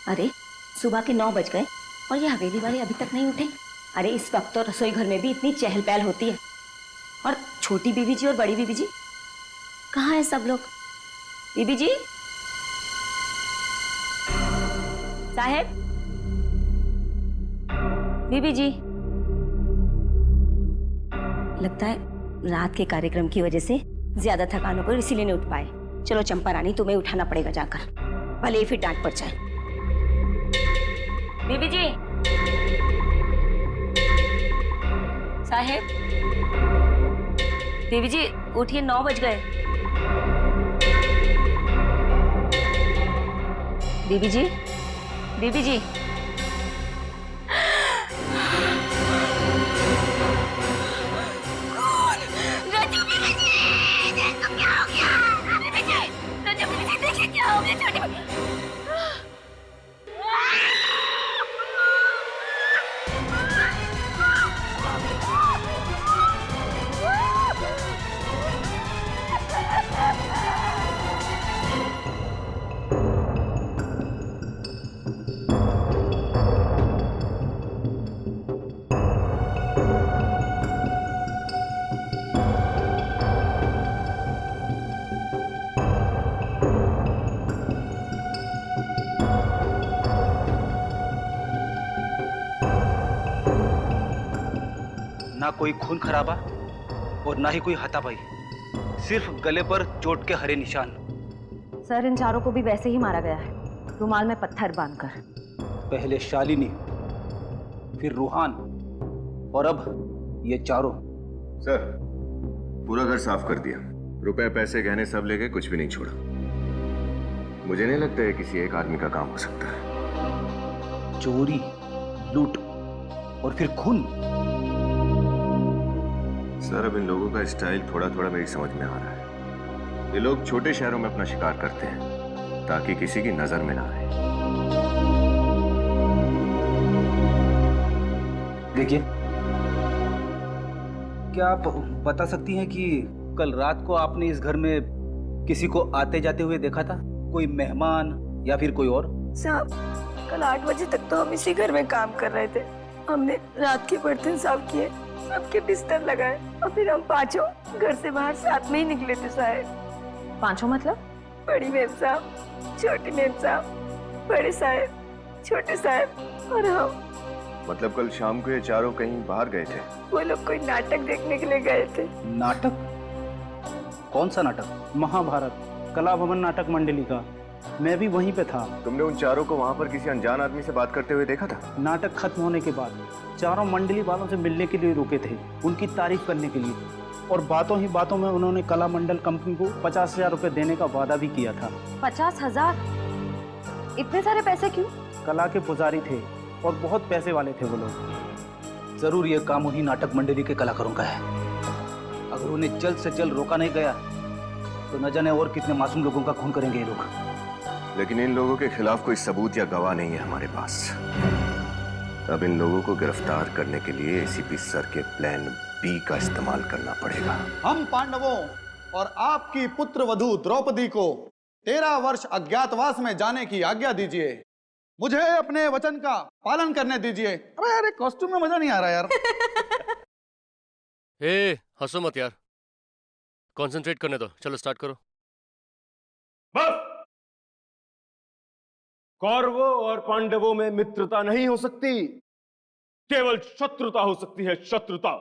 अरे सुबह के 9 बज गए और ये हवेली वाले अभी तक नहीं उठे। अरे इस वक्त तो रसोई घर में भी इतनी चहल पहल होती है। और छोटी बीबी जी और बड़ी बीबी जी कहाँ है सब लोग? बीबी जी, साहब, बीबी जी। लगता है रात के कार्यक्रम की वजह से ज्यादा थकान होकर इसीलिए नहीं उठ पाए। चलो चंपा रानी, तुम्हें उठाना पड़ेगा जाकर, भले ही फिर डांट पड़ जाए। बीबी जी, साहेब, बीबी जी उठिए, 9 बज गए। बीबी जी, बीबी जी। ना कोई खून खराबा और ना ही कोई हाथापाई, सिर्फ गले पर चोट के हरे निशान। सर, इन चारों को भी वैसे ही मारा गया है, रुमाल में पत्थर बांधकर। पहले शालिनी, फिर रूहान और अब ये चारों। सर, पूरा घर साफ कर दिया, रुपए पैसे गहने सब ले गए, कुछ भी नहीं छोड़ा। मुझे नहीं लगता है किसी एक आदमी का काम हो सकता है। चोरी, लूट और फिर खून। सर, अब इन लोगों का स्टाइल थोड़ा थोड़ा मेरी समझ में आ रहा है। ये लोग छोटे शहरों में अपना शिकार करते हैं ताकि किसी की नजर में ना आए। देखिए, क्या आप बता सकती हैं कि कल रात को आपने इस घर में किसी को आते जाते हुए देखा था? कोई मेहमान या फिर कोई और? साहब, कल 8 बजे तक तो हम इसी घर में काम कर रहे थे। हमने रात के बर्तन साफ किए, सबके बिस्तर लगाए और फिर हम पांचों घर से बाहर साथ में ही निकले थे। साहब, पांचों मतलब? बड़ी मेम साहब, छोटी मेम साहब, बड़े साहब, छोटे साहब और हम। मतलब कल शाम को ये चारों कहीं बाहर गए थे? वो लोग कोई नाटक देखने के लिए गए थे। नाटक? कौन सा नाटक? महाभारत कला भवन नाटक मंडली का। मैं भी वहीं पे था। तुमने उन चारों को वहां पर किसी अनजान आदमी से बात करते हुए देखा था? नाटक खत्म होने के बाद चारों मंडली वालों से मिलने के लिए रुके थे, उनकी तारीफ करने के लिए। और बातों ही बातों में उन्होंने कला मंडल कंपनी को 50,000 रुपए देने का वादा भी किया था। 50,000? इतने सारे पैसे क्यों? कला के पुजारी थे और बहुत पैसे वाले थे वो लोग। जरूर ये काम उन्हीं नाटक मंडली के कलाकारों का है। अगर उन्हें जल्द से जल्द रोका नहीं गया तो न जाने और कितने मासूम लोगों का खून करेंगे ये लोग। लेकिन इन लोगों के खिलाफ कोई सबूत या गवाह नहीं है हमारे पास। अब इन लोगों को गिरफ्तार करने के लिए एसीपी सर के प्लान बी का इस्तेमाल करना पड़ेगा। हम पांडवों और आपकी पुत्र वधू द्रौपदी को 13 वर्ष अज्ञातवास में जाने की आज्ञा दीजिए। मुझे अपने वचन का पालन करने दीजिए। अरे यार, कॉस्ट्यूम में मजा नहीं आ रहा यार। हंसो मत यार, कंसंट्रेट करने दो। चलो स्टार्ट करो। बस! कौरवों और पांडवों में मित्रता नहीं हो सकती, केवल शत्रुता हो सकती है, शत्रुता।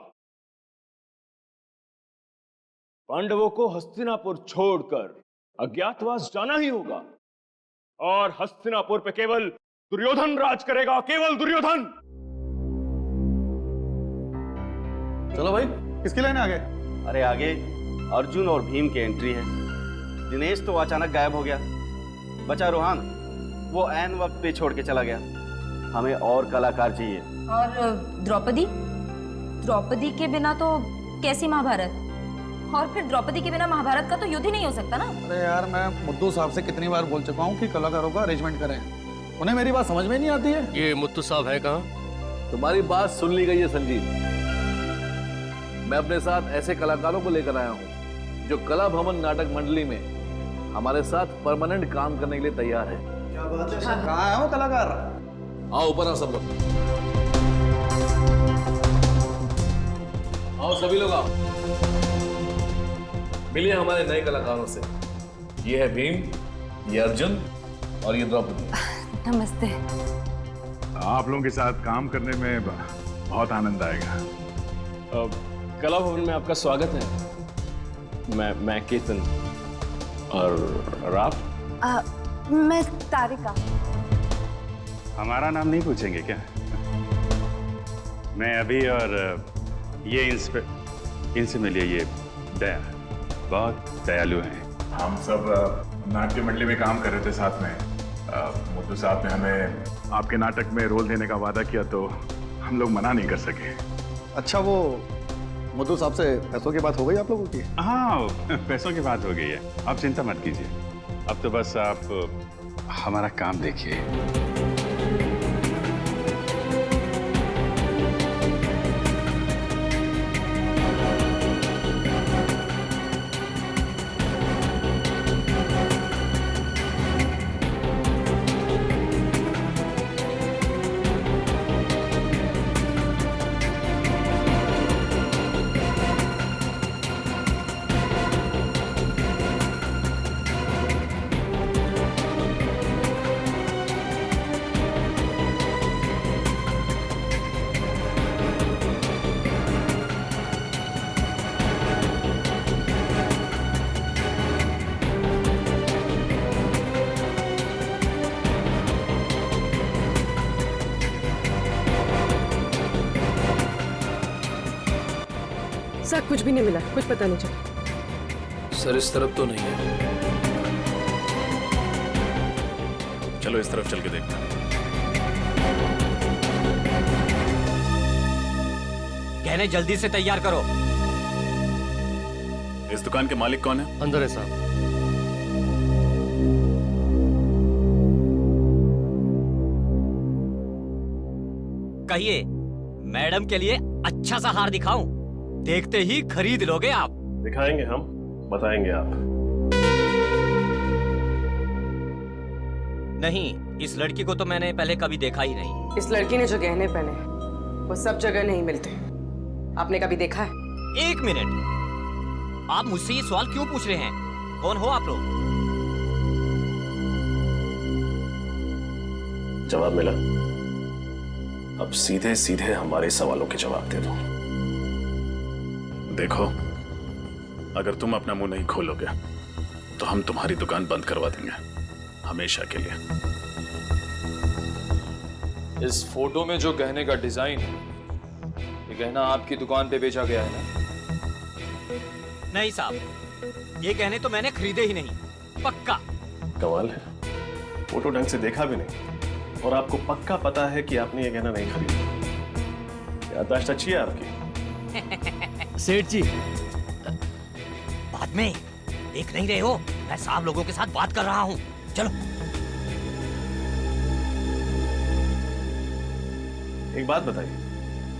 पांडवों को हस्तिनापुर छोड़कर अज्ञातवास जाना ही होगा और हस्तिनापुर पे केवल दुर्योधन राज करेगा, केवल दुर्योधन। चलो भाई, किसकी लाइन आगे? अरे आगे अर्जुन और भीम की एंट्री है। दिनेश तो अचानक गायब हो गया, बचा रूहान, वो ऐन वक्त पे छोड़ के चला गया। हमें और कलाकार चाहिए। और द्रौपदी? द्रौपदी के बिना तो कैसी महाभारत? और फिर द्रौपदी के बिना महाभारत का तो युद्ध ही नहीं हो सकता ना। अरे यार, मैं मुद्दू साहब से कितनी बार बोल चुका हूँ कि कलाकारों का अरेंजमेंट करें, उन्हें मेरी बात समझ में नहीं आती है। ये मुत्तू साहब है कहाँ? तुम्हारी बात सुन ली गई है संजीव। मैं अपने साथ ऐसे कलाकारों को लेकर आया हूँ जो कला भवन नाटक मंडली में हमारे साथ परमानेंट काम करने के लिए तैयार है। क्या बात है? कहाँ है वो कलाकार? आओ ऊपर आओ सब लोग, आओ सभी लोग आओ, मिलिए हमारे नए कलाकारों से। ये है भीम, ये अर्जुन और ये द्रौपदी। नमस्ते। आप लोगों के साथ काम करने में बहुत आनंद आएगा। कला भवन में आपका स्वागत है। मैं केतन। और आप? मैं तारिका। हमारा नाम नहीं पूछेंगे क्या? मैं अभी, और ये इनसे मिलिए, ये दया, बहुत दयालु हैं। हम सब नाट्य मंडली में काम कर रहे थे साथ में। मुद्दू साहब ने हमें आपके नाटक में रोल देने का वादा किया तो हम लोग मना नहीं कर सके। अच्छा, वो मधु साहब से पैसों की बात हो गई आप लोगों की? हाँ, पैसों की बात हो गई है, आप चिंता मत कीजिए। अब तो बस आप हमारा काम देखिए। सर कुछ भी नहीं मिला, कुछ पता नहीं चला। सर इस तरफ तो नहीं है, चलो इस तरफ चल के देखते हैं। गहने जल्दी से तैयार करो। इस दुकान के मालिक कौन है? अंदर है साहब। कहिए, मैडम के लिए अच्छा सा हार दिखाऊं? देखते ही खरीद लोगे आप। दिखाएंगे हम, बताएंगे आप। नहीं, इस लड़की को तो मैंने पहले कभी देखा ही नहीं। इस लड़की ने जो गहने पहने वो सब जगह नहीं मिलते। आपने कभी देखा है? एक मिनट, आप मुझसे ये सवाल क्यों पूछ रहे हैं? कौन हो आप लोग? जवाब मिला? अब सीधे सीधे हमारे सवालों के जवाब दे दो। देखो, अगर तुम अपना मुंह नहीं खोलोगे तो हम तुम्हारी दुकान बंद करवा देंगे, हमेशा के लिए। इस फोटो में जो गहने का डिजाइन है, ये गहना आपकी दुकान पे बेचा गया है ना? नहीं साहब, ये गहने तो मैंने खरीदे ही नहीं, पक्का। कमाल है, फोटो ढंग से देखा भी नहीं और आपको पक्का पता है कि आपने ये गहना नहीं खरीदा। याददाश्त अच्छी है आपकी। सेठ जी, बाद में देख नहीं रहे हो, मैं साहब लोगों के साथ बात कर रहा हूँ। चलो। एक बात बताइए,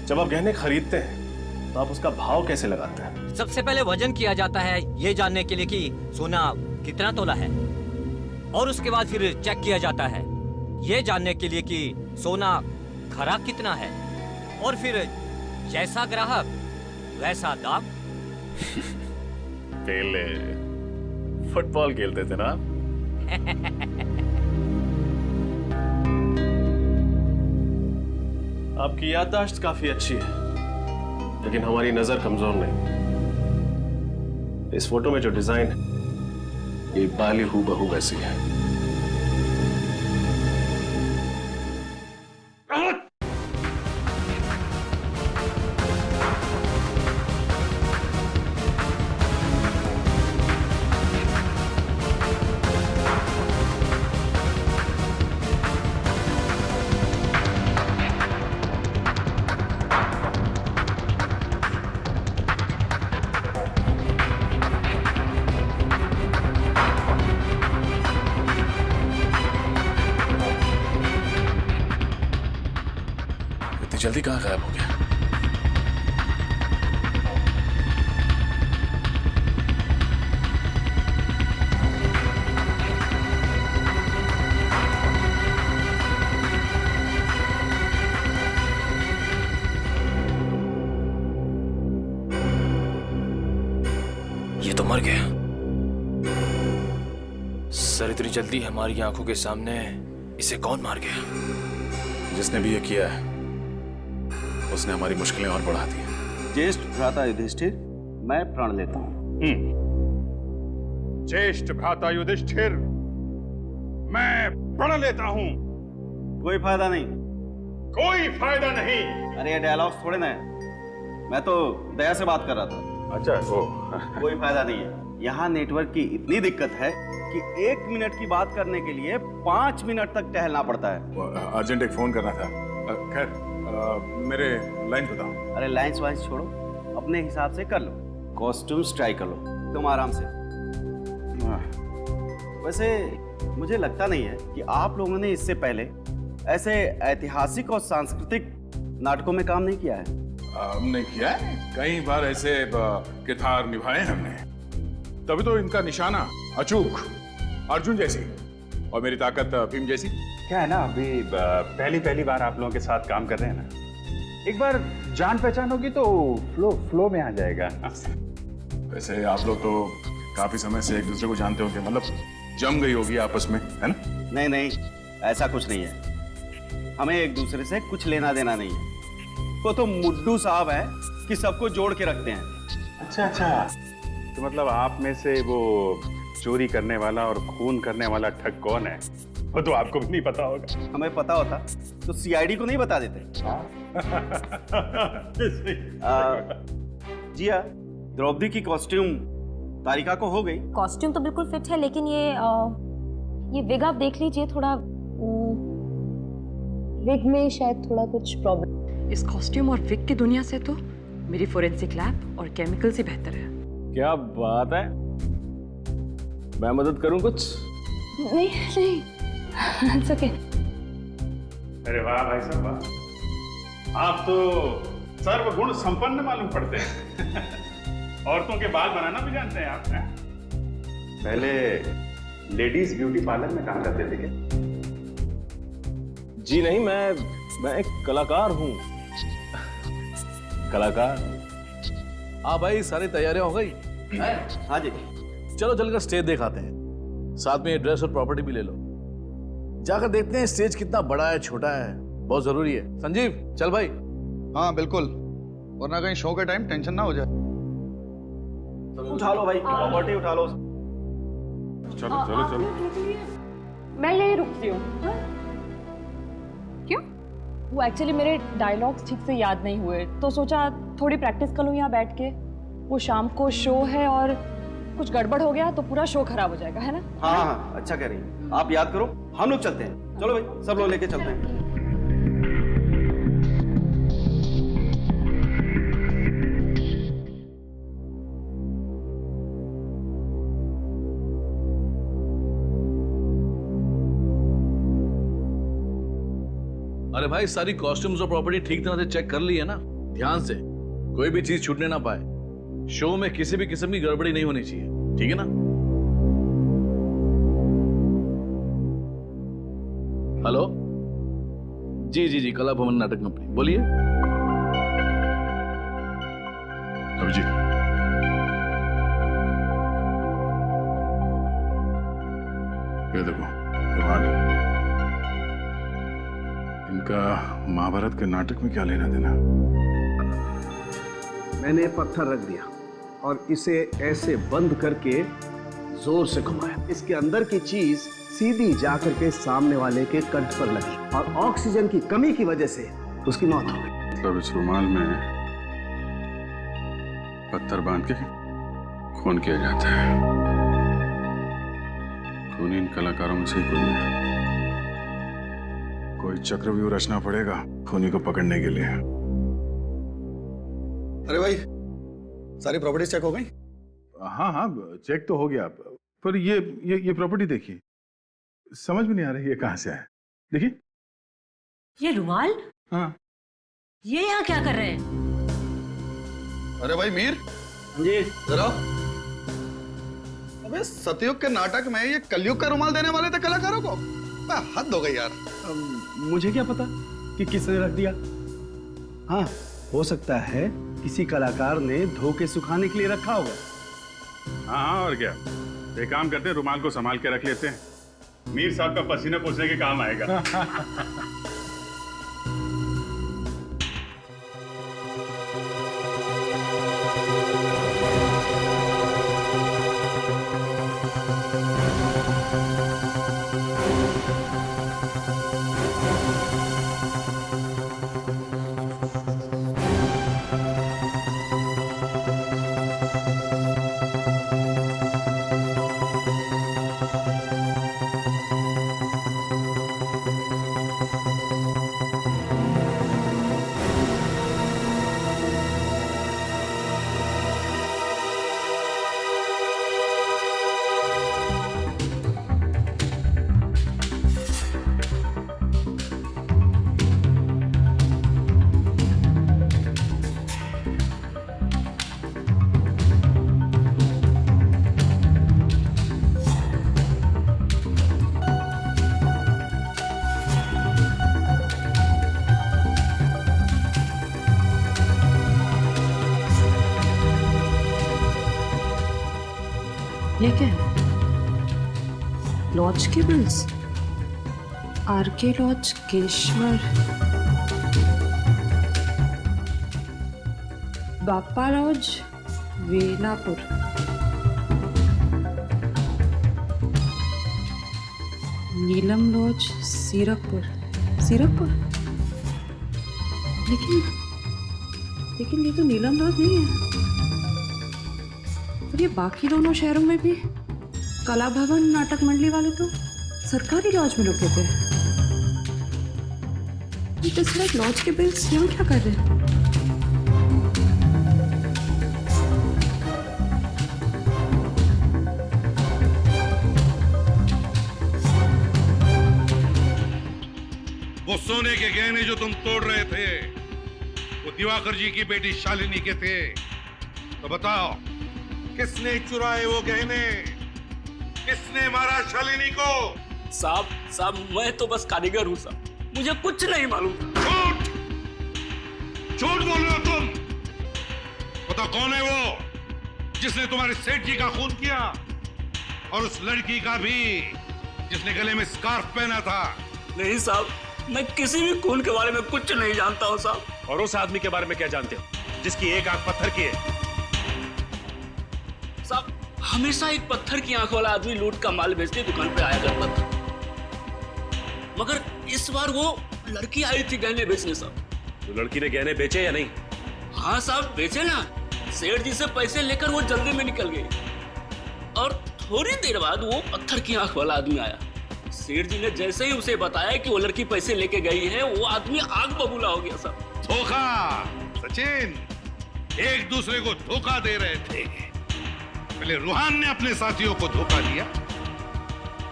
जब आप गहने खरीदते हैं तो आप उसका भाव कैसे लगाते हैं? सबसे पहले वजन किया जाता है, ये जानने के लिए कि सोना कितना तोला है, और उसके बाद फिर चेक किया जाता है, ये जानने के लिए कि सोना खरा कितना है, और फिर जैसा ग्राहक वैसा दाम। पहले फुटबॉल खेलते थे ना? आपकी याददाश्त काफी अच्छी है, लेकिन हमारी नजर कमजोर नहीं। इस फोटो में जो डिजाइन है, ये बाली हूबहू वैसी है। जल्दी कहाँ गायब हो गया? गया। सर इतनी जल्दी हमारी आंखों के सामने इसे कौन मार गया? जिसने भी ये किया है उसने हमारी मुश्किलें और बढ़ा दी। ज्येष्ठ भ्राता युधिष्ठिर, मैं प्रण लेता हूँ। ज्येष्ठ भ्राता युधिष्ठिर, मैं प्रण लेता हूँ। कोई फायदा नहीं। कोई फायदा नहीं। अरे ये डायलॉग्स थोड़े ना है, मैं तो दया से बात कर रहा था। अच्छा वो कोई फायदा नहीं है। यहाँ नेटवर्क की इतनी दिक्कत है कि 1 मिनट की बात करने के लिए 5 मिनट तक टहलना पड़ता है। अर्जेंट एक फोन करना था। खैर मेरे लाइन बताओ। अरे लाइन्स वाइन्स छोड़ो, अपने हिसाब से कर लो। कॉस्ट्यूम्स ट्राई कर लो, तुम आराम से। वैसे मुझे लगता नहीं है कि आप लोगों ने इससे पहले ऐसे ऐतिहासिक और सांस्कृतिक नाटकों में काम नहीं किया है। हमने किया है कई बार, ऐसे किरदार निभाए हमने, तभी तो इनका निशाना अचूक अर्जुन जैसी और मेरी ताकत भीम जैसी। क्या है ना, अभी पहली बार आप लोगों के साथ काम कर रहे हैं ना, एक बार जान पहचान होगी तो फ्लो में आ जाएगा। वैसे आप लोग तो काफी समय से एक दूसरे को जानते होंगे, मतलब जम गई होगी आपस में, है ना? नहीं नहीं, ऐसा कुछ नहीं है। हमें एक दूसरे से कुछ लेना देना नहीं है। वो तो मुड्डू साहब है कि सबको जोड़ के रखते हैं। अच्छा, तो मतलब आप में से वो चोरी करने वाला और खून करने वाला ठग कौन है, वो तो आपको भी नहीं पता होगा। हमें पता होता तो सीआईडी को नहीं बता देते। जी हाँ, द्रौपदी की कॉस्ट्यूम तारिका को हो गई। कॉस्ट्यूम तो बिल्कुल फिट है, लेकिन ये विग आप देख लीजिए, थोड़ा विग में शायद थोड़ा कुछ प्रॉब्लम। इस कॉस्ट्यूम और विग की दुनिया से तो मेरी फोरेंसिक लैब और केमिकल से बेहतर है। क्या बात है, मैं मदद करूं कुछ? नहीं It's okay. अरे वाह भाई साहब वाह, आप तो सर्वगुण संपन्न मालूम पड़ते हैं। औरतों के बाल बनाना भी जानते हैं आप। पहले लेडीज ब्यूटी पार्लर में काम करते थे क्या? जी नहीं, मैं एक कलाकार हूँ। कलाकार। हाँ भाई, सारी तैयारियां हो गई? हाँ जी। चलो चलकर स्टेज दिखाते हैं, साथ में ये ड्रेस और प्रॉपर्टी भी ले लो। जाकर देखते हैं स्टेज कितना बड़ा है छोटा है, बहुत जरूरी है। संजीव चल भाई। हाँ बिल्कुल, वरना कहीं शो के टाइम टेंशन ना हो जाए। उठा लो भाई, प्रॉपर्टी उठा लो। चलो चलो चलो। मैं यही रुकती हूँ। क्यों? वो एक्चुअली मेरे डायलॉग्स ठीक से याद नहीं हुए, तो सोचा थोड़ी प्रैक्टिस कर लूँ यहाँ बैठ के। वो शाम को शो है और कुछ गड़बड़ हो गया तो पूरा शो खराब हो जाएगा, है ना? हाँ हाँ, अच्छा कह रही हैं। आप याद करो, हम लोग चलते हैं। चलो भाई, सब लोग लेके चलते हैं। अरे भाई, सारी कॉस्ट्यूम्स और प्रॉपर्टी ठीक तरह से चेक कर ली है ना? ध्यान से, कोई भी चीज छूटने ना पाए। शो में किसी भी किस्म की गड़बड़ी नहीं होनी चाहिए, ठीक है ना? हेलो, जी कला भवन नाटक कंपनी, बोलिए। अभिजीत, ये देखो रुमाल। इनका महाभारत के नाटक में क्या लेना देना? मैंने पत्थर रख दिया और इसे ऐसे बंद करके जोर से घुमाया। इसके अंदर की चीज सीधी जाकर के सामने वाले के कंठ पर लगी और ऑक्सीजन की कमी की वजह से उसकी मौत हो गई। मतलब इस रुमाल में पत्थर बांध के खून किया जाता है। खून इन कलाकारों में से कोई है। कोई चक्रव्यूह रचना पड़ेगा खूनी को पकड़ने के लिए। अरे भाई, सारी प्रॉपर्टी चेक हो गई? हाँ, चेक तो हो गया, पर ये प्रॉपर्टी देखिए, समझ में नहीं आ रही है कहाँ से है। देखिए ये रुमाल? हाँ। ये यहाँ क्या कर रहे हैं? अरे भाई मीर जी, जरा। अबे सतयुग के नाटक में ये कलयुग का रुमाल देने वाले थे कलाकारों को? हद हो गई यार। मुझे क्या पता कि किसने रख दिया। हाँ, हो सकता है किसी कलाकार ने धो के सुखाने के लिए रखा होगा। हाँ और क्या, एक काम करते हैं, रुमाल को संभाल के रख लेते हैं, मीर साहब का पसीना पोंछने के काम आएगा। ये क्या है? लॉज के bills, R K lodge Keshwar, Bappa lodge Velapur, Neelam lodge Sirkapur. Sirkapur? लेकिन ये तो नीलम लॉज नहीं है। और ये बाकी दोनों शहरों में भी कला भवन नाटक मंडली वाले तो सरकारी लॉज में रुके थे। तो लॉज के बिल्स यहाँ क्या कर रहे हैं? वो सोने के गहने जो तुम तोड़ रहे थे, वो दिवाकर जी की बेटी शालिनी के थे। तो बताओ, किसने चुराए वो गहने? किसने मारा शालिनी को? साहब मैं तो बस कारीगर हूँ साहब, मुझे कुछ नहीं मालूम। झूठ झूठ बोल रहे हो तुम। बताओ कौन है वो जिसने तुम्हारे सेठ जी का खून किया, और उस लड़की का भी जिसने गले में स्कार्फ पहना था? नहीं साहब, मैं किसी भी खून के बारे में कुछ नहीं जानता हूँ साहब। और उस आदमी के बारे में क्या जानते हो जिसकी एक आंख पत्थर की है? साहब हमेशा एक पत्थर की आंख वाला आदमी लूट का माल बेचने दुकान पे आया करता था, मगर इस बार वो लड़की आई थी गहने बेचने साहब। तो लड़की ने गहने बेचे या नहीं? हाँ साहब बेचे ना। सेठ जी से पैसे लेकर वो जल्दी में निकल गई, और थोड़ी देर बाद वो पत्थर की आंख वाला आदमी आया। सेठ जी ने जैसे ही उसे बताया कि वो लड़की पैसे लेके गई है, वो आदमी आग बबूला हो गया साहब। धोखा सचिन, एक दूसरे को धोखा दे रहे थे। पहले रूहान ने अपने साथियों को धोखा दिया,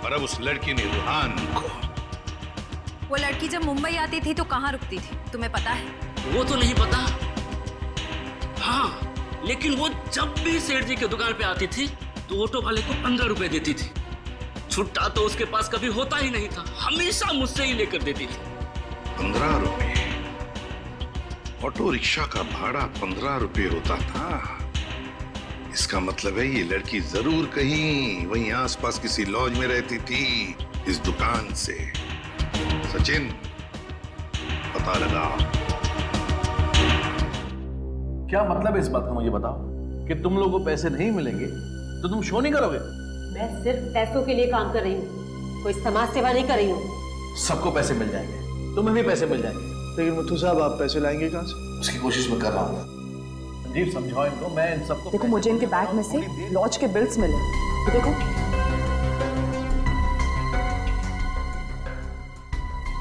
और अब उस लड़की ने रूहान को। वो लड़की जब मुंबई आती थी तो कहाँ रुकती थी, तुम्हें पता है? वो तो नहीं पता, हाँ लेकिन वो जब भी सेठ जी की दुकान पे आती थी तो ऑटो वाले को 15 रुपए देती थी। छुट्टा तो उसके पास कभी होता ही नहीं था, हमेशा मुझसे ही लेकर देती थी। 15 रुपए? ऑटो रिक्शा का भाड़ा 15 रुपए होता था? इसका मतलब है ये लड़की जरूर कहीं वहीं आसपास किसी लॉज में रहती थी इस दुकान से। सचिन पता लगा। क्या मतलब है इस बात का, मुझे बताओ कि तुम लोगों को पैसे नहीं मिलेंगे तो तुम शो नहीं करोगे? मैं सिर्फ पैसों के लिए काम कर रही हूँ, कोई समाज सेवा नहीं कर रही हूँ। सबको पैसे मिल जाएंगे, तुम्हें भी पैसे मिल जाएंगे। लेकिन मुथु साहब आप पैसे लाएंगे कहाँ से? उसकी कोशिश मैं कर रहा हूँ। संजीव समझाओ इनको, मैं इन सबको। देखो मुझे इनके बैग में से लॉज के बिल्स मिले, देखो।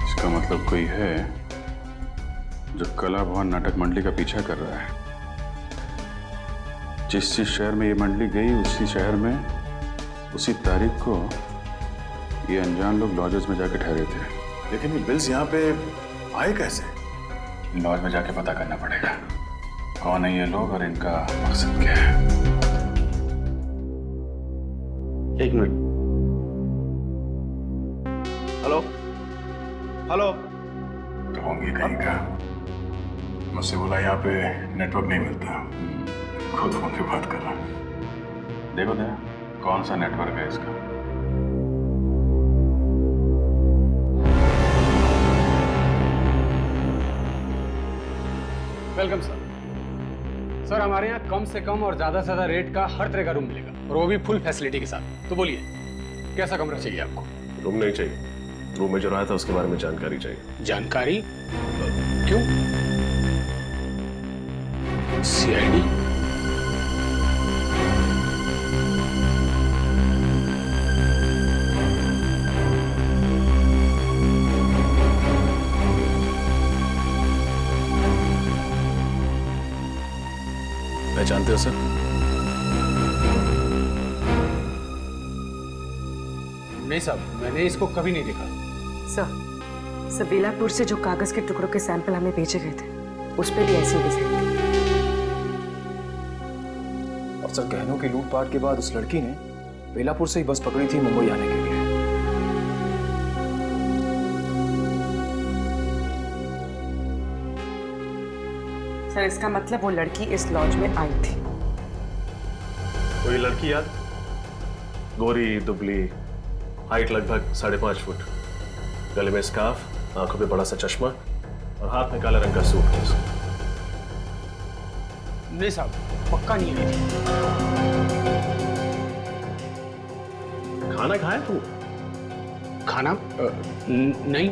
इसका मतलब कोई है जो कला भवन नाटक मंडली का पीछा कर रहा है। जिस शहर में ये मंडली गई, उसी शहर में उसी तारीख को ये अनजान लोग लॉजेस में जाके ठहरे थे। लेकिन ये बिल्स यहाँ पे आए कैसे? लॉज में जाके पता करना पड़ेगा कौन है ये लोग और इनका मकसद क्या है। एक मिनट। Hello hello. तो होंगे कहीं का। मुझसे बोला यहाँ पे नेटवर्क नहीं मिलता, खुद फोन पे बात कर रहा। देखो दया, कौन सा नेटवर्क है इसका। Welcome sir. सर हमारे यहाँ कम से कम और ज्यादा से ज्यादा रेट का हर तरह का रूम मिलेगा, और वो भी फुल फैसिलिटी के साथ। तो बोलिए कैसा कमरा चाहिए आपको? रूम नहीं चाहिए, रूम में जो रहा था उसके बारे में जानकारी चाहिए। जानकारी? क्यों? सीआईडी? पहचानते हो सर? नहीं साहब, मैंने इसको कभी नहीं देखा। सर बेलापुर से जो कागज के टुकड़ों के सैंपल हमें भेजे गए थे, उस पे भी ऐसी डिजाइन थी। और सर गहनों की लूटपाट के बाद उस लड़की ने बेलापुर से ही बस पकड़ी थी मुंबई आने के लिए। सर इसका मतलब वो लड़की इस लॉज में आई थी। कोई लड़की याद? गोरी दुबली, हाइट लगभग 5.5 फुट, गले में स्कार्फ, आंखों पे बड़ा सा चश्मा और हाथ में काला रंग का सूटकेस। नहीं साहब, पक्का नहीं आई थी। खाना खाया तू? खाना? नहीं।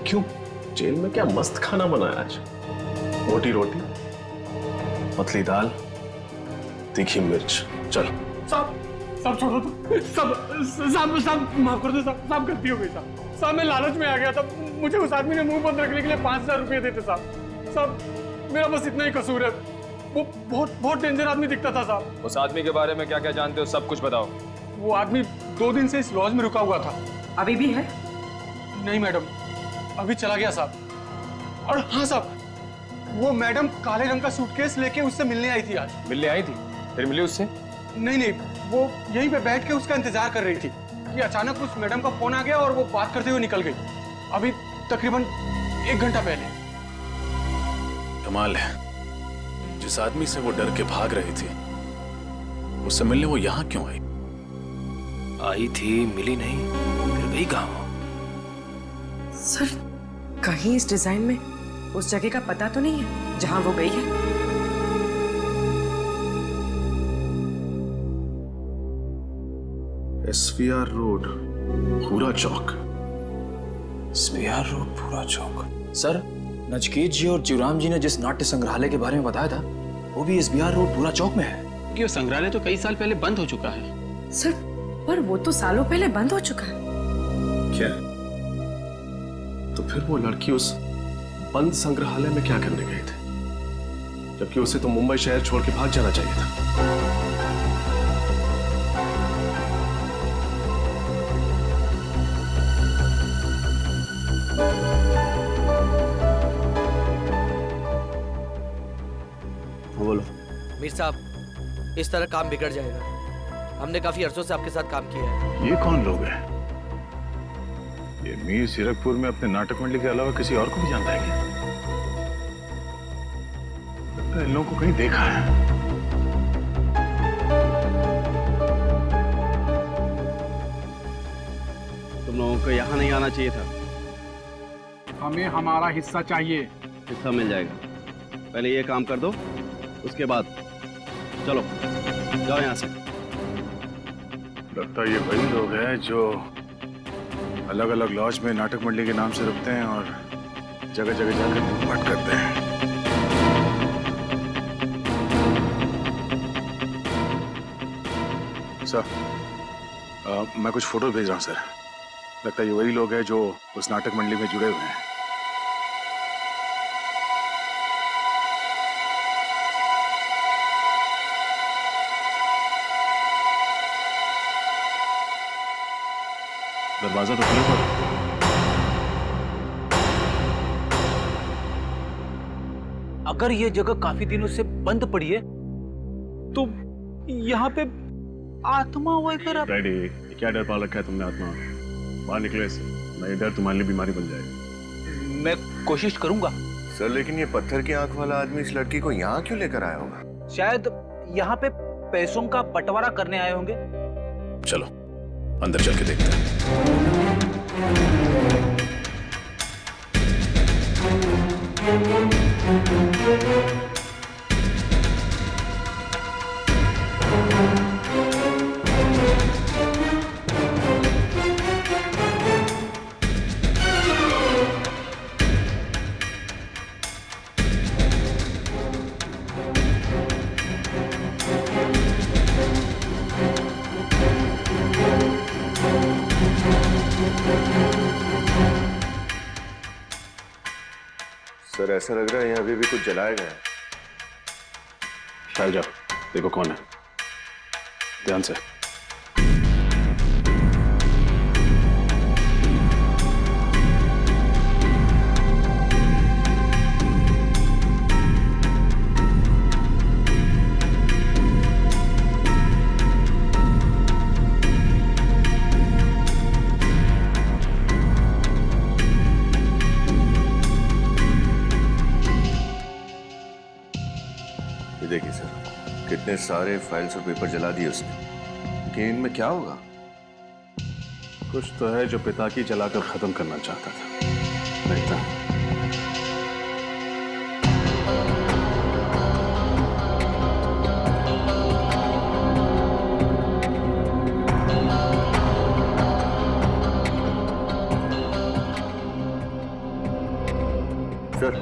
क्यों? जेल में क्या मस्त खाना बनाया आज। मोटी रोटी, पतली दाल, तीखी मिर्च। चल सब छोड़ो तो। सब माफ कर दो साहब, गलती हो गई साहब। मैं लालच में आ गया था। मुझे उस आदमी ने मुंह बंद रखने के लिए 5000 रुपये देते साहब। मेरा बस इतना ही कसूर है। वो बहुत डेंजर आदमी दिखता था साहब। उस आदमी के बारे में क्या क्या जानते हो, सब कुछ बताओ। वो आदमी 2 दिन से इस लॉज में रुका हुआ था। अभी भी है? नहीं मैडम, अभी चला गया साहब। और हाँ साहब, वो मैडम काले रंग का सूटकेस लेके उससे मिलने आई थी आज। मिलने आई थी? फिर मिली उससे? नहीं, वो यहीं पे बैठ के उसका इंतजार कर रही थी कि अचानक उस मैडम का फोन आ गया और वो बात करते हुए निकल गई। अभी तकरीबन 1 घंटा पहले। कमाल है, जिस आदमी से वो डर के भाग रही थी उससे मिलने वो यहाँ क्यों आई? आई थी, मिली नहीं, फिर गई कहाँ? सर कहीं इस डिजाइन में उस जगह का पता तो नहीं है जहां वो गई है? SVR रोड, पूरा चौक। SVR रोड, पूरा चौक। सर नचकेत जी और जीवराम जी ने जिस नाट्य संग्रहालय के बारे में बताया था, वो भी SVR रोड, पूरा चौक में है। क्योंकि वो संग्रहालय तो कई साल पहले बंद हो चुका है। सर पर वो तो सालों पहले बंद हो चुका है। क्या? तो फिर वो लड़की उस बंद संग्रहालय में क्या करने गई थी, जबकि उसे तो मुंबई शहर छोड़ के भाग जाना चाहिए था। बोलो। मीर साहब, इस तरह काम बिगड़ जाएगा। हमने काफी अरसों से आपके साथ काम किया है। ये कौन लोग हैं? ये मीर सीरकपुर में अपने नाटक मंडली के अलावा किसी और को भी जानता है क्या? इन लोगों को कहीं देखा है। तुम लोगों को यहाँ नहीं आना चाहिए था। हमें हमारा हिस्सा चाहिए। हिस्सा मिल जाएगा, पहले ये काम कर दो, उसके बाद चलो जाओ यहाँ से। लगता है ये वही लोग हैं जो अलग अलग लॉज में नाटक मंडली के नाम से रुकते हैं और जगह जगह जाकर लूटपाट करते हैं। सर, मैं कुछ फोटो भेज रहा हूँ सर। लगता है ये वही लोग हैं जो उस नाटक मंडली में जुड़े हुए हैं। दरवाजा तो खुला पड़ा। अगर ये जगह काफी दिनों से बंद पड़ी है तो यहाँ पे आत्मा वगैरह। डैडी, क्या डर पा रखा है तुमने आत्मा? बाहर निकले इससे, नहीं डर तुम्हारे लिए बीमारी बन जाएगी। मैं कोशिश करूंगा सर, लेकिन ये पत्थर की आंख वाला आदमी इस लड़की को यहाँ क्यों लेकर आया होगा? शायद यहाँ पे पैसों का बंटवारा करने आए होंगे। चलो अंदर चल के देखते हैं। सर ऐसा लग रहा है यहाँ अभी भी कुछ जलाया गया है। चल जाओ देखो कौन है, ध्यान से। देखिए सर, कितने सारे फाइल्स और पेपर जला दिए उसने, लेकिन इनमें क्या होगा? कुछ तो है जो पिता की जलाकर खत्म करना चाहता था। देखता हूं। सर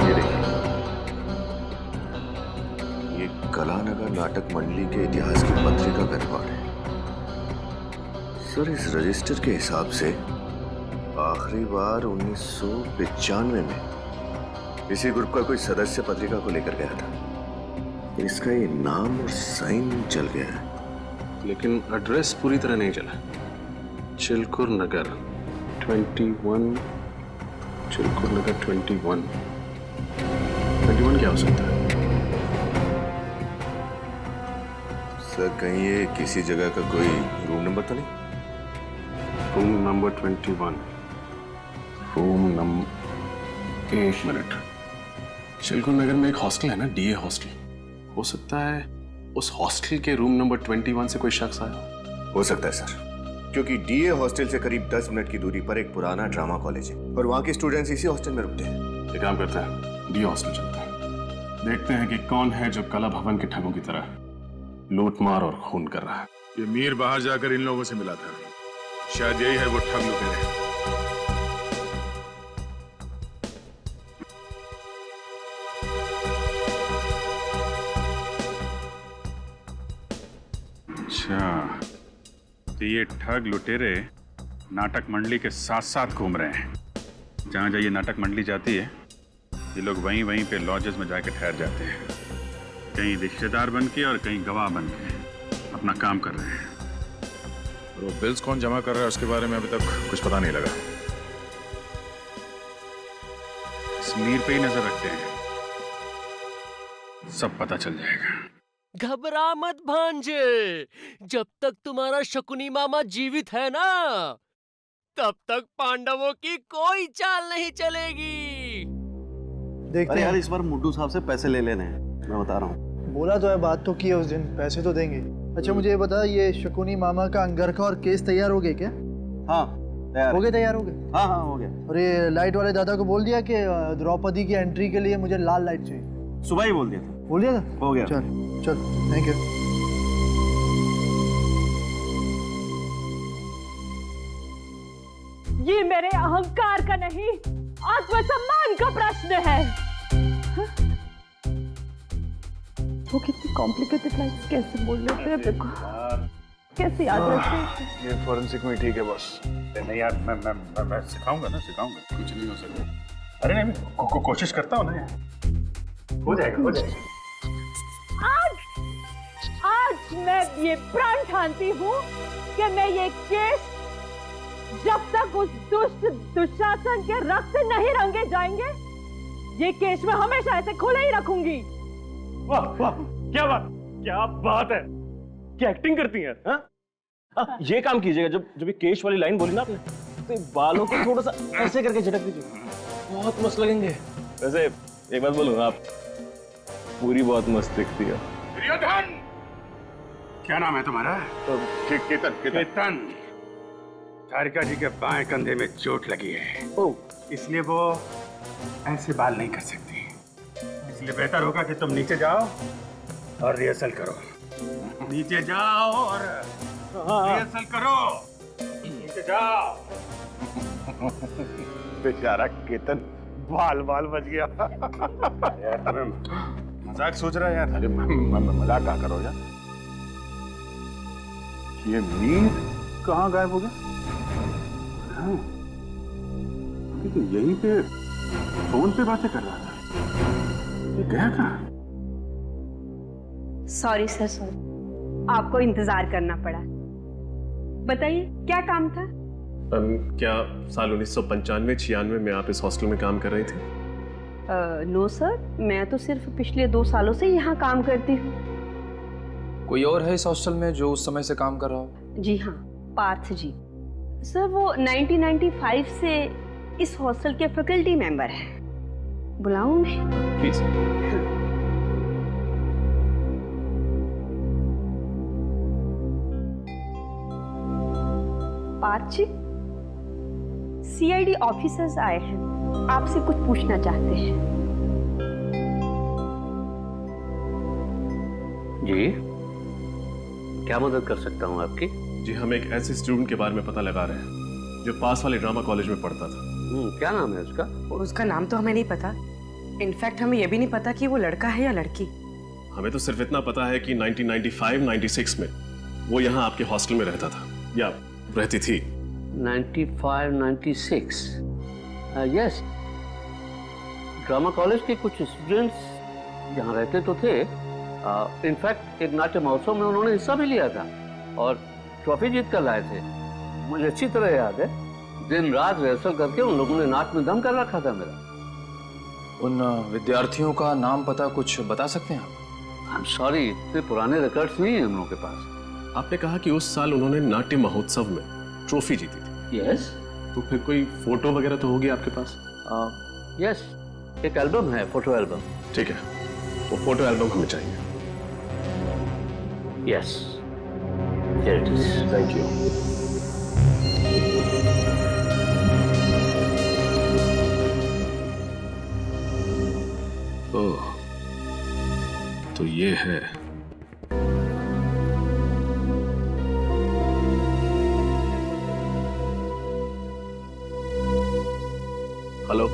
ये देखिए, ये कलानगर नाटक मंडली के इतिहास की पत्रिका का रिकॉर्ड है। सर इस रजिस्टर के हिसाब से आखिरी बार 1995 में इसी ग्रुप का कोई सदस्य पत्रिका को लेकर गया था। इसका ये नाम और साइन चल गया है, लेकिन एड्रेस पूरी तरह नहीं चला। चिलकुर नगर 21, चिलकुर नगर 21 क्या हो सकता है? सर कहीं ये किसी जगह का कोई रूम नंबर तो नहीं? रूम नंबर 21, रूम नंबर, एक मिनट। चिलकुर नगर में एक हॉस्टल है ना, डीए हॉस्टल। हो सकता है उस हॉस्टल के रूम नंबर 21 से कोई शख्स आया। हो सकता है सर, क्योंकि डीए हॉस्टल से करीब 10 मिनट की दूरी पर एक पुराना ड्रामा कॉलेज है और वहाँ के स्टूडेंट्स इसी हॉस्टल में रुकते हैं। एक काम करते हैं, डीए हॉस्टल चलते हैं, देखते हैं कि कौन है जो कला भवन के ठगों की तरह लूटमार और खून कर रहा है। ये मीर बाहर जाकर इन लोगों से मिला था, शायद यही है वो ठग लुटेरे। अच्छा, तो ये ठग लुटेरे नाटक मंडली के साथ साथ घूम रहे हैं। जहाँ जहाँ ये नाटक मंडली जाती है, ये लोग वहीं वहीं पे लॉजेस में जाके ठहर जाते हैं, कहीं रिश्तेदार बन के और कहीं गवाह बन के अपना काम कर रहे हैं। और वो बिल्स कौन जमा कर रहा है उसके बारे में अभी तक कुछ पता नहीं लगा। इस मीर पे ही नजर रखते हैं, सब पता चल जाएगा। घबरा मत भांजे, जब तक तुम्हारा शकुनी मामा जीवित है ना, तब तक पांडवों की कोई चाल नहीं चलेगी। देखते हैं यार, इस बार मुड्डू साहब से पैसे ले लेने हैं, मैं बता रहा हूँ। बोला तो है, बात तो की है उस दिन, पैसे तो देंगे। अच्छा मुझे ये बता, ये शकुनी मामा का अंगरखा और केस तैयार हो गए क्या? हाँ तैयार हो गए, तैयार हो गए। हाँ हाँ हो गया। और ये लाइट वाले दादा को बोल दिया कि द्रौपदी की एंट्री के लिए मुझे लाल लाइट चाहिए? सुबह ही बोल दिया था। बोल दिया था? हो गया। चल चल, थैंक यू। ये मेरे अहंकार का नहीं, आत्मसम्मान का प्रश्न है। वो कितनी कॉम्प्लिकेटेड लाइन्स कैसे बोल लेते हैं, देखो कैसे याद रखते हैं। ये फॉरेंसिक में ठीक है बॉस। नहीं यार, मैं सिखाऊंगा ना, सिखाऊंगा, कुछ नहीं हो सकता। अरे नहीं, कोशिश करता हूँ ना, हो जाएगा हो जाएगा। आज मैं ये प्रण ठानती हूँ कि मैं ये केस जब तक उस दुष्ट दुशासन के रक्त से नहीं रंगे जाएंगे, ये केस मैं हमेशा ऐसे खुले ही रखूंगी। वाह वाह, क्या बात है, क्या एक्टिंग करती हैं। हाँ ये काम कीजिएगा, जब ये केश वाली लाइन बोली ना आपने, तो बालों को थोड़ा सा ऐसे करके झटक दीजिए, बहुत मस्त लगेंगे। वैसे एक बात बोलूं, आप पूरी बहुत मस्त दिखती है। दुर्योधन क्या नाम है तुम्हारा? केतन। केतन। तारिका जी के बाएं कंधे में चोट लगी है, इसलिए वो ऐसे बाल नहीं कर सकती। इसलिए बेहतर होगा कि तुम नीचे जाओ और रिहर्सल करो। नीचे जाओ और रिहर्सल करो। नीचे जाओ। बेचारा केतन बाल बच गया। यार तुम्हें मजाक सोच रहा है यार? अरे मजाक क्या करो यार। ये मीर कहाँ गायब हो गया? हाँ, ये तो यहीं पे फोन पे बातें कर रहा था। ये गया कहाँ? सॉरी सर, सॉरी, आपको इंतजार करना पड़ा। बताइए क्या काम था? क्या साल 1995-96 में आप इस हॉस्टल में काम कर रही थी? नो सर, मैं तो सिर्फ पिछले 2 सालों से यहाँ काम करती हूँ। कोई और है इस हॉस्टल में जो उस समय से काम कर रहा हो? जी हाँ, पार्थ जी। सर वो 1995 से इस हॉस्टल के फैकल्टी मेंबर हैं। बुलाऊं उन्हें? Please. Parth ji, CID officers आए हैं, आपसे कुछ पूछना चाहते हैं। जी, क्या मदद कर सकता हूँ आपकी? जी, हम एक ऐसे स्टूडेंट के बारे में पता लगा रहे हैं जो पास वाले ड्रामा कॉलेज में पढ़ता था। क्या नाम है उसका? उसका नाम तो हमें नहीं पता। इनफैक्ट हमें यह भी नहीं पता कि वो लड़का है या लड़की। हमें तो सिर्फ इतना पता है कि 1995-96 में वो यहाँ आपके हॉस्टल में रहता था या रहती थी। 95-96 यस, ड्रामा कॉलेज के कुछ स्टूडेंट्स यहाँ रहते तो थे। इनफैक्ट एक नाट्य महोत्सव में उन्होंने हिस्सा भी लिया था और ट्रॉफी जीत कर लाए थे। मुझे अच्छी तरह याद है, दिन रात रिहर्सल करके उन लोगों ने नाच में दम कर रखा था मेरा। उन विद्यार्थियों का नाम पता कुछ बता सकते हैं आप? आई एम सॉरी, इतने पुराने रिकॉर्ड्स नहीं है हम लोगों के पास। आपने कहा कि उस साल उन्होंने नाट्य महोत्सव में ट्रॉफी जीती थी। यस। तो फिर कोई फोटो वगैरह तो होगी आपके पास? यस, एक एल्बम है, फोटो एल्बम। ठीक है, वो फोटो एल्बम हमें चाहिए। Yes, here it is. Thank you. ओह, तो ये है। हेलो।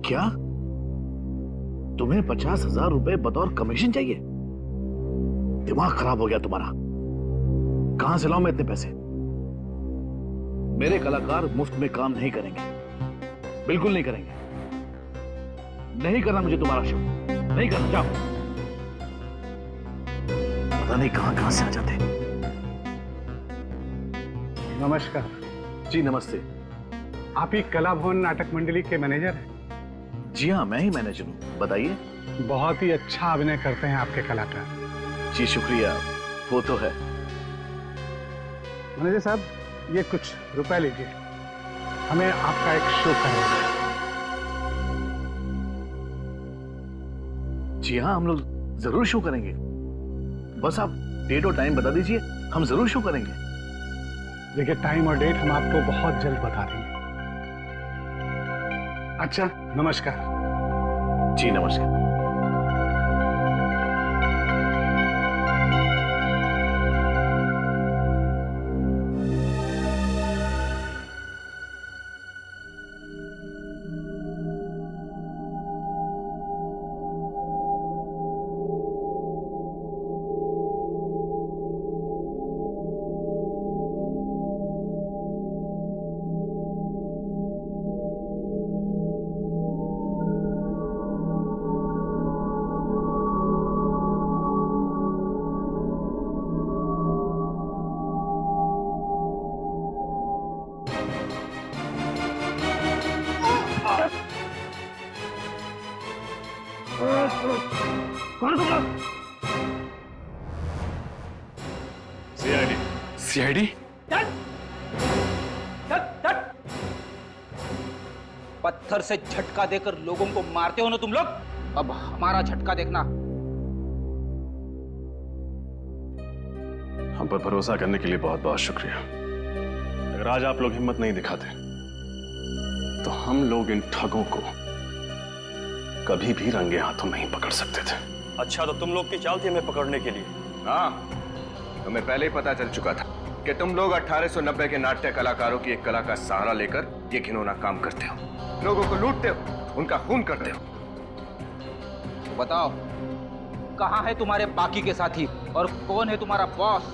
क्या तुम्हें 50,000 रुपए बतौर कमीशन चाहिए? दिमाग खराब हो गया तुम्हारा। कहां से लाऊं मैं इतने पैसे? मेरे कलाकार मुफ्त में काम नहीं करेंगे, बिल्कुल नहीं करेंगे। नहीं करना मुझे तुम्हारा शो, नहीं करना। जाओ। पता नहीं कहां कहां से आ जाते। नमस्कार। जी नमस्ते। आप ही कला भवन नाटक मंडली के मैनेजर हैं? जी हाँ, मैं ही मैनेजर हूँ। बताइए। बहुत ही अच्छा अभिनय करते हैं आपके कलाकार। जी शुक्रिया, वो तो है। मैनेजर साहब, ये कुछ रुपए लीजिए, हमें आपका एक शो करना है। जी हाँ, हम लोग जरूर शो करेंगे। बस आप डेट और टाइम बता दीजिए, हम जरूर शो करेंगे। देखिए, टाइम और डेट हम आपको बहुत जल्द बता देंगे। अच्छा, नमस्कार। जी नमस्कार। सीआईडी। सीआईडी? पत्थर से झटका देकर लोगों को मारते हो ना तुम लोग, अब हमारा झटका देखना। हम पर भरोसा करने के लिए बहुत बहुत शुक्रिया। अगर आज आप लोग हिम्मत नहीं दिखाते तो हम लोग इन ठगों को कभी भी रंगे हाथों नहीं पकड़ सकते थे। अच्छा, तो तुम लोग की चाल थी हमें पकड़ने के लिए? हाँ, तुम्हें पहले ही पता चल चुका था कि तुम लोग 1890 के नाट्य कलाकारों की एक कला का सहारा लेकर ये घिनौना काम करते हो, लोगों को लूटते हो, उनका खून करते हो। तो बताओ, कहाँ है तुम्हारे बाकी के साथी और कौन है तुम्हारा बॉस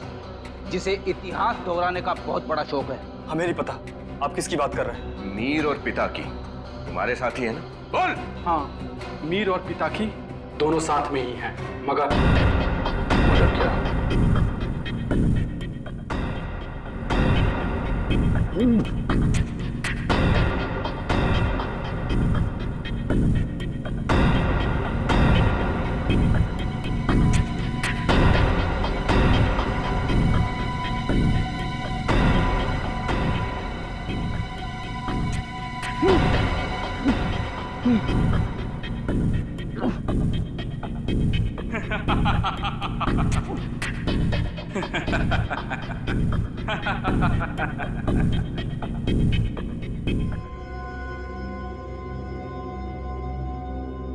जिसे इतिहास दोहराने का बहुत बड़ा शौक है? हमें नहीं पता आप किसकी बात कर रहे हैं। मीर और पिता की तुम्हारे साथी है ना? बोल। हाँ, मीर और पिता की दोनों साथ में ही हैं, मगर क्या?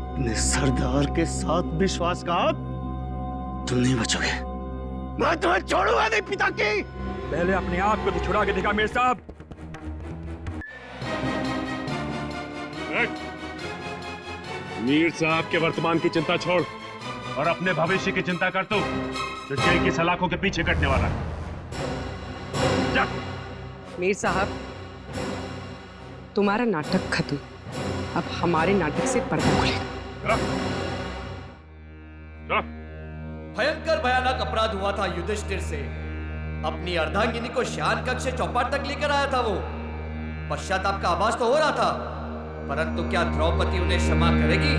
अपने सरदार के साथ विश्वासघात, तुम नहीं बचोगे। मैं तुम्हें छोड़ूंगा नहीं पिता की। पहले अपने आप को तो छुड़ा के दिखा मीर साहब। मीर साहब के वर्तमान की चिंता छोड़ और अपने भविष्य की चिंता कर तू, जो जेल की सलाखों के पीछे कटने वाला है। जा। मीर साहब, तुम्हारा नाटक खत्म, अब हमारे नाटक से पर्दा खुलेगा। भयंकर भयानक अपराध हुआ था युधिष्ठिर से। अपनी अर्धांगिनी को श्यान कक्ष से चौपाट तक लेकर आया था वो। पश्चाताप का आभास तो हो रहा था, परंतु क्या द्रौपदी उन्हें क्षमा करेगी?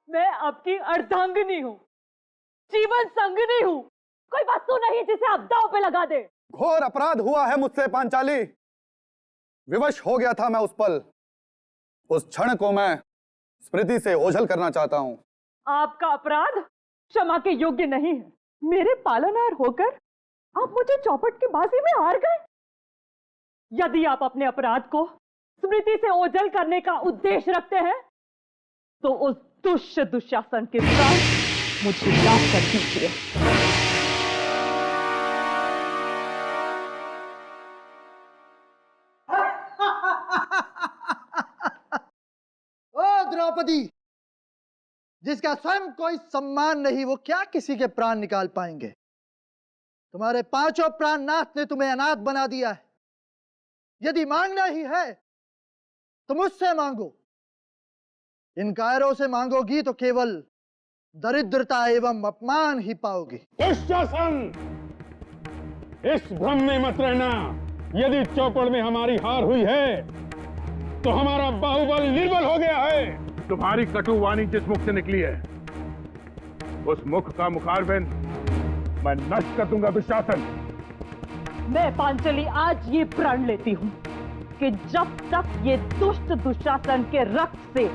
मैं आपकी अर्धांगिनी हूँ, जीवन संगिनी हूँ। कोई वस्तु नहीं जिसे आप दांव पे लगा दे। घोर अपराध हुआ है मुझसे पांचाली। विवश हो गया था मैं उस पल। उस क्षण को मैं स्मृति से ओझल करना चाहता हूँ। आपका अपराध क्षमा के योग्य नहीं है। मेरे पालनहार होकर आप मुझे चौपट की बाजी में हार गए। यदि आप अपने अपराध को स्मृति से ओझल करने का उद्देश्य रखते हैं तो उस दुष्ट दुशासन के साथ मुझे याद कर दीजिए। ओ द्रौपदी, जिसका स्वयं कोई सम्मान नहीं, वो क्या किसी के प्राण निकाल पाएंगे? तुम्हारे पांचों प्राणनाथ ने तुम्हें अनाथ बना दिया है। यदि मांगना ही है तो मुझसे मांगो। इन कायरों से मांगोगी तो केवल दरिद्रता एवं अपमान ही पाओगी। दुशासन, इस भ्रम में मत रहना। यदि चौपड़ में हमारी हार हुई है तो हमारा बाहुबल निर्बल हो गया है। तुम्हारी कटु वाणी जिस मुख से निकली है, उस मुख का मुखारबिंद मैं नष्ट कर दूंगा। दुशासन, मैं पांचली आज ये प्रण लेती हूँ कि जब तक ये दुष्ट दुशासन के रक्त से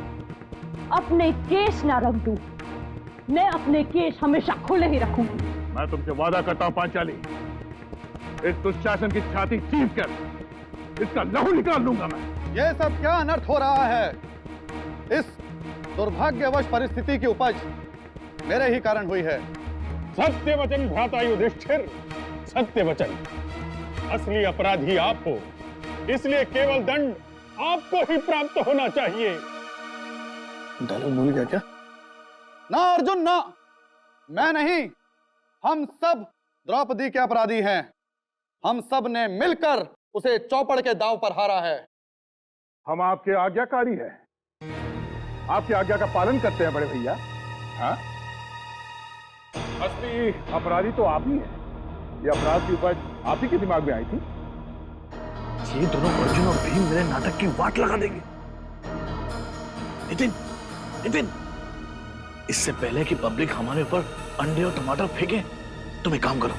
अपने केश ना रंग दूं, मैं अपने केश हमेशा खुले ही रखूंगी। मैं तुमसे वादा करता हूं पांचाली, इस दुशासन की छाती चीर कर इसका लहू निकाल लूंगा मैं। ये सब क्या अनर्थ हो रहा है? इस दुर्भाग्यवश परिस्थिति की उपज मेरे ही कारण हुई है। सत्य वचन भ्राता युधिष्ठिर, सत्य वचन। असली अपराधी आप हो, इसलिए केवल दंड आपको ही प्राप्त होना चाहिए। डायलॉग भूल गया क्या? ना अर्जुन ना, मैं नहीं, हम सब द्रौपदी के अपराधी हैं। हम सब ने मिलकर उसे चौपड़ के दांव पर हारा है। हम आपके आज्ञाकारी हैं, आपकी आज्ञा का पालन करते हैं बड़े भैया। हाँ, असली अपराधी तो आप ही हैं। ये अपराध की उपज आप ही के दिमाग में आई थी। ये दोनों अर्जुन और भीम मेरे नाटक की वाट लगा देंगे। नितिन, नितिन, इससे पहले कि पब्लिक हमारे ऊपर अंडे और टमाटर फेंके, तुम एक काम करो,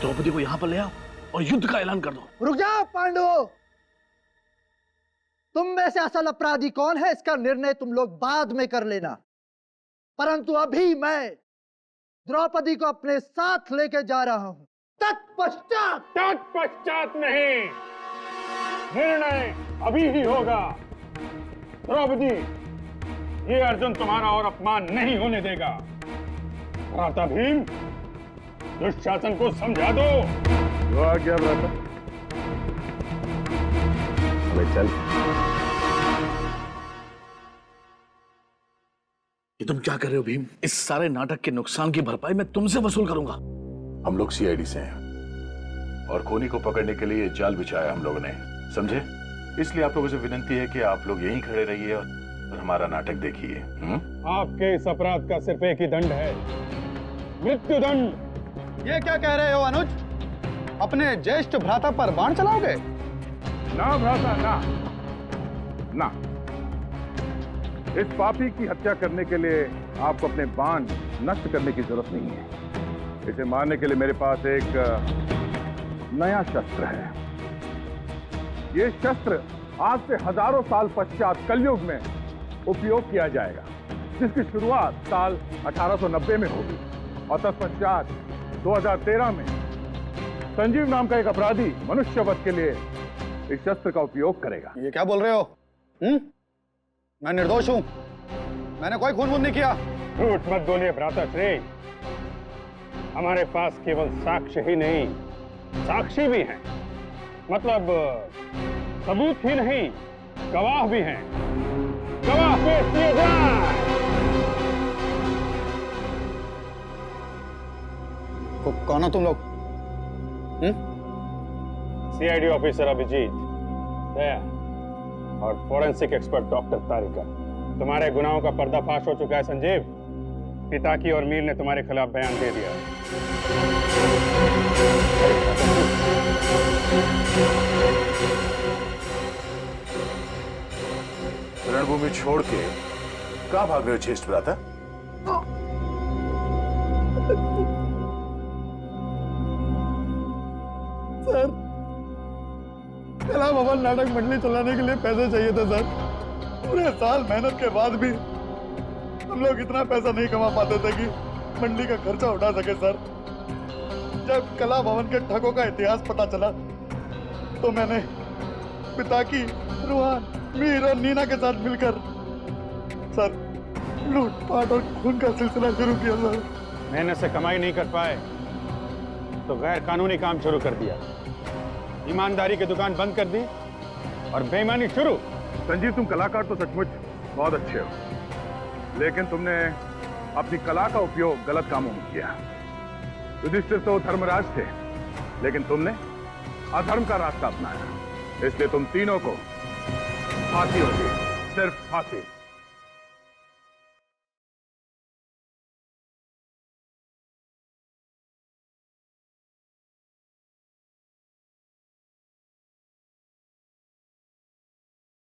द्रौपदी को यहां पर ले आओ और युद्ध का ऐलान कर दो। रुक जाओ पांडवों, तुम में से असल अपराधी कौन है इसका निर्णय तुम लोग बाद में कर लेना, परंतु अभी मैं द्रौपदी को अपने साथ लेके जा रहा हूं। तत्पश्चात नहीं, निर्णय अभी ही होगा। द्रौपदी, ये अर्जुन तुम्हारा और अपमान नहीं होने देगा। भ्राता भीम, दुशासन को समझा दो। वो आ गया भ्राता। अबे चल। ये तुम क्या कर रहे हो भीम? इस सारे नाटक के नुकसान की भरपाई मैं तुमसे वसूल करूंगा। हम लोग सीआईडी से हैं और खूनी को पकड़ने के लिए जाल बिछाया हम लोगों ने, समझे? इसलिए आप लोगों से विनती है कि आप लोग यहीं खड़े रहिए और हमारा नाटक देखिए। आपके इस अपराध का सिर्फ एक ही दंड है, मृत्युदंड। ये क्या कह रहे हो अनुज? अपने ज्येष्ठ भ्राता पर बाण चलाओगे? ना भ्राता, ना ना। इस पापी की हत्या करने के लिए आपको अपने बाण नष्ट करने की जरूरत नहीं है। इसे मारने के लिए मेरे पास एक नया शस्त्र है। ये शस्त्र आज से हजारों साल पश्चात कलयुग में उपयोग किया जाएगा, जिसकी शुरुआत साल 1890 में होगी और तत्पश्चात 2013 में संजीव नाम का एक अपराधी मनुष्य वध के लिए इस शस्त्र का उपयोग करेगा। ये क्या बोल रहे हो? मैं निर्दोष हूं, मैंने कोई खून नहीं किया। झूठ मत बोलिए भ्राता श्री। हमारे पास केवल साक्ष्य ही नहीं, साक्षी भी हैं। मतलब सबूत ही नहीं, गवाह भी हैं। गवाह पेश किए जाएं। कौन हो तुम लोग? सीआईडी ऑफिसर अभिजीत, दया और फोरेंसिक एक्सपर्ट डॉक्टर तारिका। तुम्हारे गुनाहों का पर्दाफाश हो चुका है संजीव। पिताकी और मीर ने तुम्हारे खिलाफ बयान दे दिया। रणभूमि छोड़ के कहां भाग रहे हो ज्येष्ठ भ्राता? सर, कला भवन नाटक मंडली चलाने के लिए पैसे चाहिए थे सर। पूरे साल मेहनत के बाद भी हम लोग इतना पैसा नहीं कमा पाते थे कि मंडली का खर्चा उठा सके सर। जब कला भवन के ठगों का इतिहास पता चला तो मैंने पिताकी, रोहन, मीर और नीना के साथ मिलकर सर लूटपाट और खून का सिलसिला शुरू किया सर। मेहनत से कमाई नहीं कर पाए तो गैर कानूनी काम शुरू कर दिया, ईमानदारी की दुकान बंद कर दी और बेईमानी शुरू। संजीव, तुम कलाकार तो सचमुच बहुत अच्छे हो, लेकिन तुमने अपनी कला का उपयोग गलत कामों में किया। युधिष्ठिर तो धर्मराज थे, लेकिन तुमने अधर्म का रास्ता अपनाया, इसलिए तुम तीनों को फांसी होगी, सिर्फ फांसी।